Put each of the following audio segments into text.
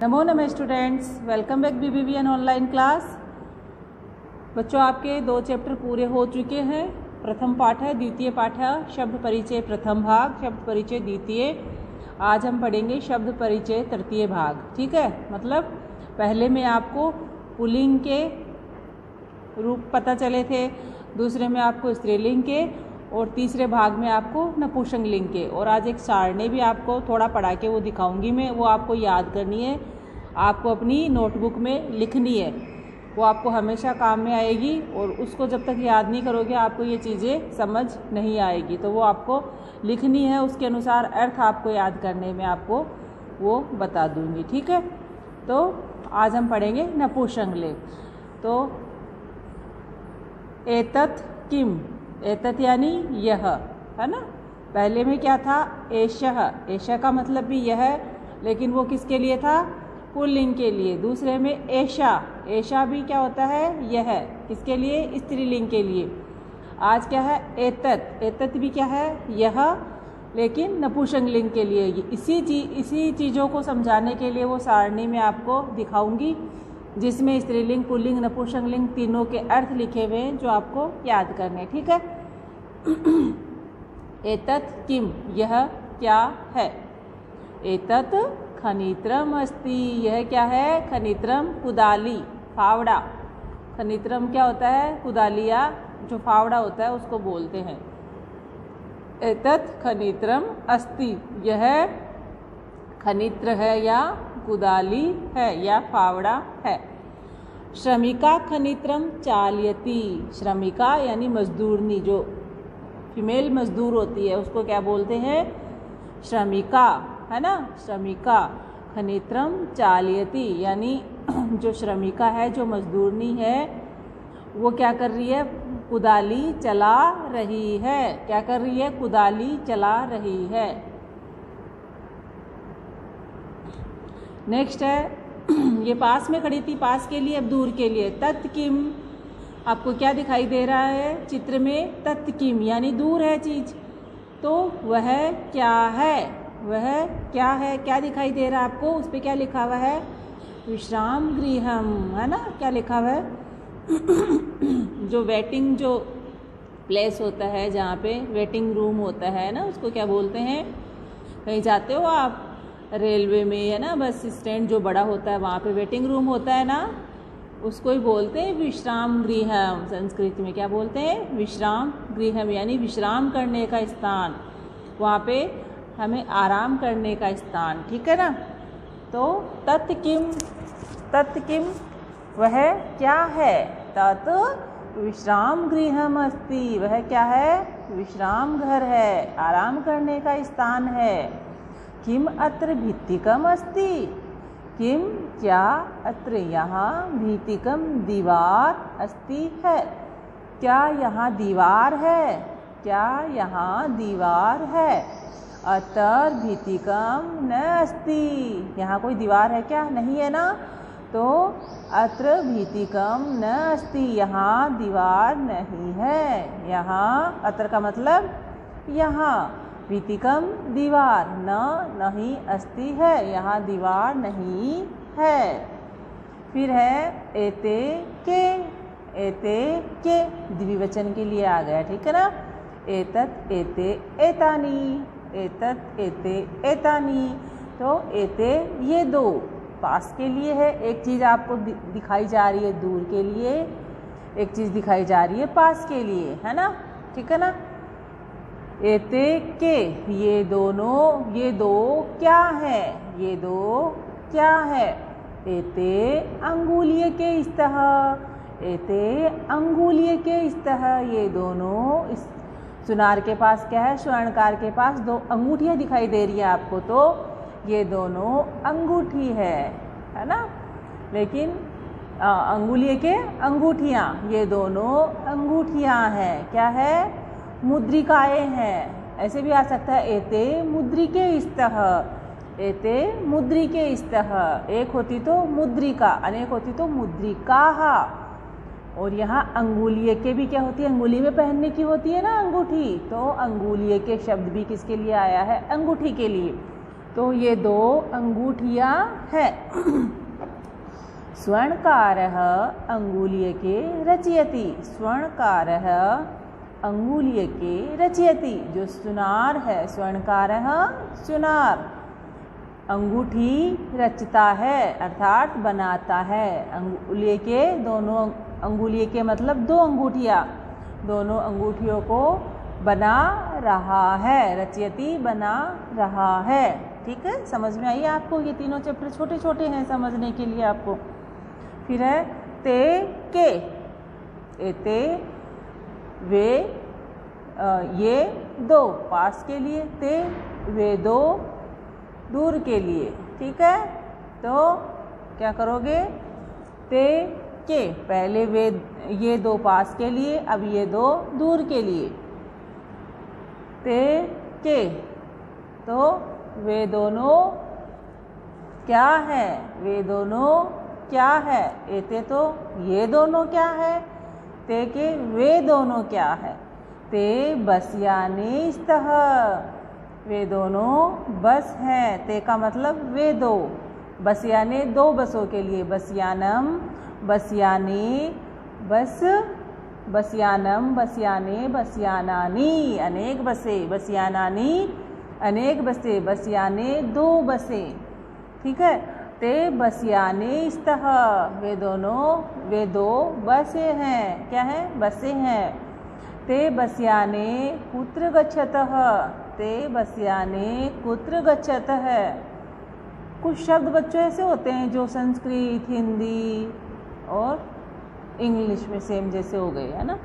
नमो नमः students, welcome back BBVN online class. बच्चों, आपके 2 चैप्टर पूरे हो चुके हैं। प्रथम पाठ है, द्वितीय पाठ है शब्द परिचय प्रथम भाग, शब्द परिचय द्वितीय। आज हम पढ़ेंगे शब्द परिचय तृतीय भाग। ठीक है, मतलब पहले में आपको पुल्लिंग के रूप पता चले थे, दूसरे में आपको स्त्रीलिंग के और तीसरे भाग में आपको नपुंसकलिंग के। और आज एक सारणी भी आपको थोड़ा पढ़ा के वो दिखाऊंगी मैं, वो आपको याद करनी है, आपको अपनी नोटबुक में लिखनी है। वो आपको हमेशा काम में आएगी और उसको जब तक याद नहीं करोगे आपको ये चीज़ें समझ नहीं आएगी। तो वो आपको लिखनी है, उसके अनुसार अर्थ आपको याद करने में आपको वो बता दूंगी। ठीक है, तो आज हम पढ़ेंगे नपुंसकलिंग। तो एतत् किम, एतत् यानी यह, है ना। पहले में क्या था, एषः, एषः का मतलब भी यह, लेकिन वो किसके लिए था, पुल्लिंग के लिए। दूसरे में एषा, एषा भी क्या होता है, यह, किसके लिए, स्त्रीलिंग के लिए। आज क्या है, एतत्, एतत् भी क्या है, यह, लेकिन नपुंसकलिंग के लिए। इसी चीज़ों को समझाने के लिए वो सारणी में आपको दिखाऊंगी, जिसमें स्त्रीलिंग, पुल्लिंग, नपुंसकलिंग तीनों के अर्थ लिखे हुए हैं जो आपको याद करने। ठीक है। एतत् किम, यह क्या है। एतत् खनित्रम अस्ति, यह क्या है, खनित्रम कुदाली, फावड़ा। खनित्रम क्या होता है, कुदाली या जो फावड़ा होता है उसको बोलते हैं। एतत् खनित्रम अस्ति, यह खनित्र है या कुदाली है या फावड़ा है। श्रमिका खनित्रम चालयति, श्रमिका यानी मजदूरनी, जो फीमेल मजदूर होती है उसको क्या बोलते हैं, श्रमिका, है ना। श्रमिका खनित्रम चालयति, यानी जो श्रमिका है, जो मजदूरनी है, वो क्या कर रही है, कुदाली चला रही है। क्या कर रही है, कुदाली चला रही है। नेक्स्ट है, ये पास में खड़ी थी, पास के लिए, अब दूर के लिए। तत् किम, आपको क्या दिखाई दे रहा है चित्र में, तत् किम यानी दूर है चीज, तो वह क्या है, वह क्या है, क्या दिखाई दे रहा है आपको, उस पर क्या लिखा हुआ है, विश्राम गृहम, है ना। क्या लिखा हुआ है, जो वेटिंग जो प्लेस होता है, जहाँ पे वेटिंग रूम होता है ना, उसको क्या बोलते हैं। कहीं जाते हो आप रेलवे में, है ना, बस स्टैंड जो बड़ा होता है वहाँ पे वेटिंग रूम होता है ना, उसको ही बोलते हैं विश्राम गृहम। संस्कृत में क्या बोलते हैं, विश्राम गृहम, यानी विश्राम करने का स्थान, वहाँ पे हमें आराम करने का स्थान। ठीक है ना। तो तत् किम, तत् किम वह क्या है, तत् विश्राम गृहम अस्ति, वह क्या है, विश्राम घर है, आराम करने का स्थान है। किम अत्र भित्तिकम अस्ति, किम क्या अत्र यहाँ भित्तिकम दीवार अस्ति है, क्या यहाँ दीवार है, क्या यहाँ दीवार है। अतर भित्तिकम न अस्ति, यहाँ कोई दीवार है क्या, नहीं है ना। तो अत्र भित्तिकम न अस्ति, यहाँ दीवार नहीं है। यहाँ अत्र का मतलब यहाँ, भित्तिकम दीवार, न नहीं अस्ति है, यहाँ दीवार नहीं है। फिर है एते के, एते के द्विवचन के लिए आ गया। ठीक है ना। एतत् एते एतानी, एतत् एते एतानी। तो एते ये दो पास के लिए है, एक चीज़ आपको दिखाई जा रही है दूर के लिए, एक चीज़ दिखाई जा रही है पास के लिए, है ना। ठीक है ना। एते के, ये दोनों, ये दो क्या है, ये दो क्या है। एते अंगुलीय के स्तः, एते अंगुलीय के स्तः, ये दोनों, इस सुनार के पास क्या है, स्वर्णकार के पास 2 अंगूठियाँ दिखाई दे रही है आपको, तो ये दोनों अंगूठी है ना। लेकिन अंगुलीय के अंगूठियाँ, ये दोनों अंगूठियाँ हैं, क्या है, मुद्रिकाएं हैं। ऐसे भी आ सकता है एते मुद्रिके स्तः, एते मुद्रिके स्तः, एक होती तो मुद्रिका, अनेक होती तो मुद्रिकाः। और यहाँ अंगुलीय के भी क्या होती है, अंगुली में पहनने की होती है ना अंगूठी, तो अंगुलीय के शब्द भी किसके लिए आया है, अंगूठी के लिए। तो ये 2 अंगूठियाँ हैं। स्वर्णकारः अंगुलीयके रचयति। स्वर्णकारः अंगुलीयके रचयति। जो सुनार है, स्वर्णकारः सुनार, अंगूठी रचता है अर्थात बनाता है। अंगुलीयके दोनों, अंगुलीयके मतलब 2 अंगूठियाँ, दोनों अंगूठियों को बना रहा है। रचयति बना रहा है। ठीक है, समझ में आई आपको? ये तीनों चैप्टर छोटे छोटे हैं समझने के लिए आपको। फिर है ते के, एते वे, ये 2 पास के लिए, ते वे 2 दूर के लिए। ठीक है, तो क्या करोगे? ते के, पहले वे, ये 2 पास के लिए, अब ये 2 दूर के लिए। ते के, तो वे दोनों क्या है? वे दोनों क्या है? एते तो ये दोनों क्या है? ते के वे दोनों क्या है? ते बसयाने स्तः, वे दोनों बस हैं। ते का मतलब वे 2, बसयाने 2 बसों के लिए। बसयानम, बसयाने, बस, बसयानम, बसयाने, बसयानानी, अनेक बसे। बसयानानी अनेक बसे, बसयाने 2 बसे। ठीक है, ते बसयाने स्तः, वे दोनों, वे 2 बसे हैं। क्या है? बसे हैं। ते बसयाने कुत्र गच्छतः, ते बसयाने कुत्र गच्छतः। कुछ शब्द बच्चों ऐसे होते हैं जो संस्कृत, हिंदी और इंग्लिश में सेम जैसे हो गए, है ना।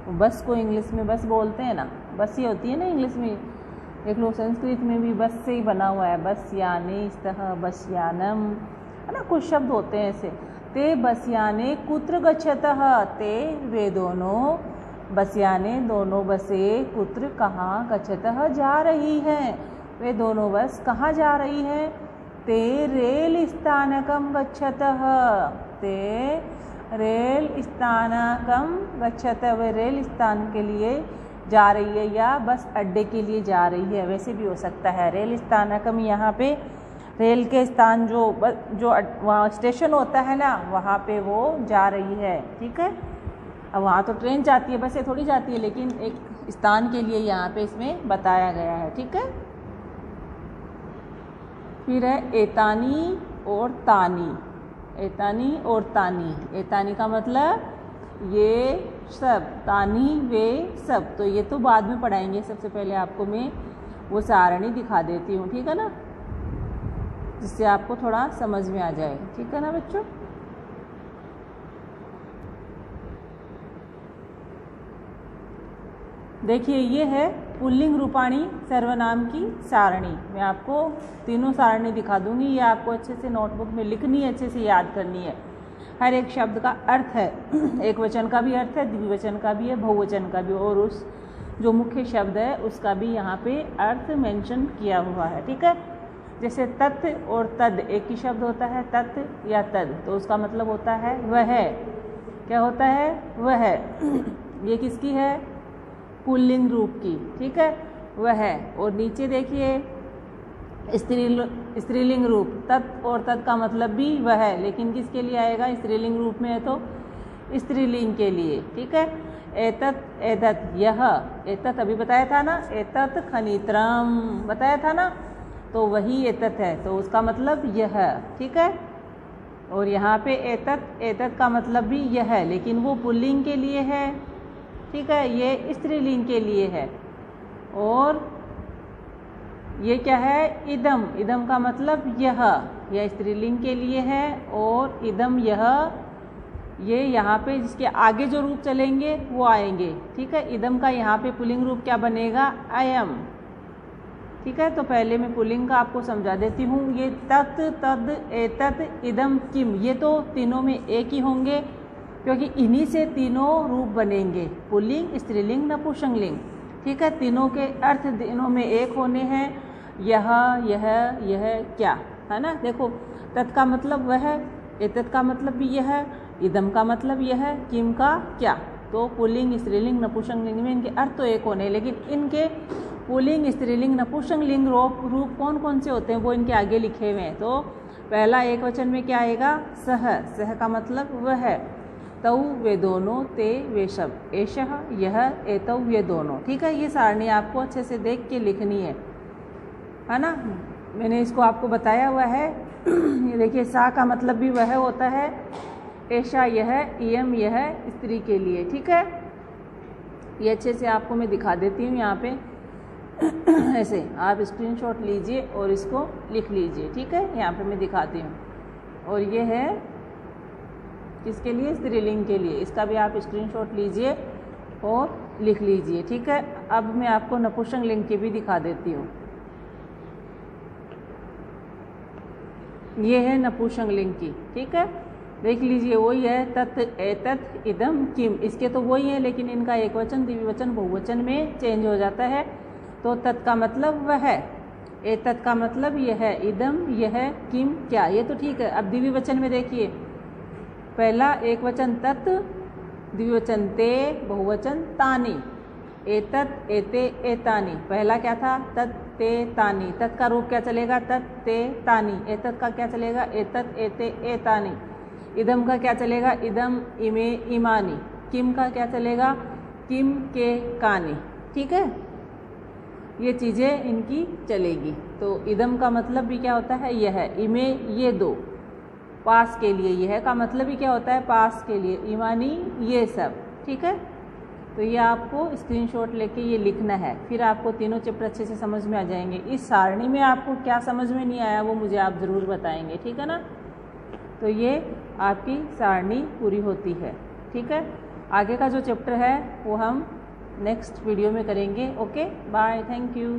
बस को इंग्लिश में बस बोलते हैं ना, बस ही होती है ना इंग्लिश में। देख लो संस्कृत में भी बस से ही बना हुआ है, बसयाने स्तः, बसयानम, है ना। कुछ शब्द होते हैं ऐसे। ते बसयाने कुत्र गच्छतः, ते वे दोनों, बसयाने दोनों बसे, कुत्र कहाँ, गच्छतः जा रही हैं, वे दोनों बस कहाँ जा रही हैं? ते रेल स्थानकम गच्छतः, ते रेल स्थानकम गच्छतः, वे रेल स्थान के लिए जा रही है या बस अड्डे के लिए जा रही है, वैसे भी हो सकता है। रेल स्थानकम यहाँ पे रेल के स्थान जो वहाँ स्टेशन होता है ना, वहाँ पे वो जा रही है। ठीक है, अब वहाँ तो ट्रेन जाती है, बसें थोड़ी जाती है, लेकिन एक स्थान के लिए यहाँ पे इसमें बताया गया है। ठीक है, फिर है एतानी और तानी। एतानी और तानी, एतानी का मतलब ये सब, तानी वे सब। तो ये तो बाद में पढ़ाएंगे, सबसे पहले आपको मैं वो सारणी दिखा देती हूँ। ठीक है ना, जिससे आपको थोड़ा समझ में आ जाए। ठीक है ना बच्चों। देखिए ये है पुल्लिंग रूपाणी सर्वनाम की सारणी। मैं आपको तीनों सारणी दिखा दूंगी, ये आपको अच्छे से नोटबुक में लिखनी है, अच्छे से याद करनी है। हर एक शब्द का अर्थ है, एक वचन का भी अर्थ है, द्विवचन का भी है, बहुवचन का भी, और उस जो मुख्य शब्द है उसका भी यहाँ पे अर्थ मेंशन किया हुआ है। ठीक है, जैसे तत् और तद एक ही शब्द होता है, तत् या तद, तो उसका मतलब होता है वह। क्या होता है? वह। ये किसकी है? पुल्लिंग रूप की। ठीक है, वह। और नीचे देखिए स्त्रीलिंग रूप, तत् और तत् का मतलब भी वह है, लेकिन किसके लिए आएगा? स्त्रीलिंग रूप में है तो स्त्रीलिंग के लिए। ठीक है, एतत्, एतत्, यह, एतत् अभी बताया था ना, एतत् खनित्रम बताया था ना, तो वही एतत् है, तो उसका मतलब यह। ठीक है, और यहाँ पे एतत्, एतत् का मतलब भी यह है, लेकिन वो पुल्लिंग के लिए है। ठीक है, ये स्त्रीलिंग के लिए है। और ये क्या है? इदम, इदम का मतलब यह स्त्रीलिंग के लिए है, और इदम यह, ये यहाँ पे जिसके आगे जो रूप चलेंगे वो आएंगे। ठीक है, इदम का यहाँ पे पुल्लिंग रूप क्या बनेगा? अयम। ठीक है, तो पहले मैं पुल्लिंग का आपको समझा देती हूँ। ये तत्, तद, एतत्, इदम, किम, ये तो तीनों में एक ही होंगे, क्योंकि इन्हीं से तीनों रूप बनेंगे, पुल्लिंग, स्त्रीलिंग, नपुंसकलिंग। ठीक है, तीनों के अर्थ तीनों में एक होने हैं। यह, यह क्या, है ना। देखो, तत् का मतलब वह, एतत् का मतलब भी यह, इदम का मतलब यह, किम का क्या। तो पुल्लिंग, स्त्रीलिंग, नपुंसकलिंग में इनके अर्थ तो एक होने, लेकिन इनके पुल्लिंग, स्त्रीलिंग, नपुंसकलिंग रूप कौन कौन से होते हैं वो इनके आगे लिखे हुए हैं। तो पहला एक वचन में क्या आएगा? सह। सह का मतलब वह। तौ वे दोनों, ते वे सब, एषः यह, एतौ ये दोनों। ठीक है, ये सारणी आपको अच्छे से देख के लिखनी है ना। मैंने इसको आपको बताया हुआ है। ये देखिए, सा का मतलब भी वह होता है, ऐशा यह, इयम यह स्त्री के लिए। ठीक है, ये अच्छे से आपको मैं दिखा देती हूँ यहाँ पे। ऐसे आप स्क्रीनशॉट लीजिए और इसको लिख लीजिए। ठीक है, यहाँ पे मैं दिखाती हूँ। और ये है किसके लिए? स्त्रीलिंग के लिए। इसका भी आप स्क्रीनशॉट लीजिए और लिख लीजिए। ठीक है, अब मैं आपको नपुंसकलिंग की भी दिखा देती हूँ। ये है नपुंसकलिंग की। ठीक है, देख लीजिए, वही है, तत्, एतत्, इदम, किम। इसके तो वही है, लेकिन इनका एक वचन, द्विवचन, बहुवचन में चेंज हो जाता है। तो तत् का मतलब वह, एतत् का मतलब यह, इदम यह, किम क्या। ये तो ठीक है। अब द्विवचन में देखिए, पहला एक वचन तत्, द्विवचन ते, बहुवचन तानि। एतत्, एते, एतानि। पहला क्या था? तत्, ते, तानि। तत् का रूप क्या चलेगा? तत्, ते, तानि। एतत् का क्या चलेगा? एतत्, एते, एतानि। इदम का क्या चलेगा? इदम, इमे, इमानि। किम का क्या चलेगा? किम, के, कानि। ठीक है, ये चीज़ें इनकी चलेगी। तो इदम का मतलब भी क्या होता है? यह। इमे, ये दो, पास के लिए। यह का मतलब भी क्या होता है? पास के लिए। इमानी, ये सब। ठीक है, तो ये आपको स्क्रीनशॉट लेके ये लिखना है। फिर आपको तीनों चैप्टर अच्छे से समझ में आ जाएंगे। इस सारणी में आपको क्या समझ में नहीं आया वो मुझे आप ज़रूर बताएंगे। ठीक है ना। तो ये आपकी सारणी पूरी होती है। ठीक है, आगे का जो चैप्टर है वो हम नेक्स्ट वीडियो में करेंगे। Okay, bye, thank you.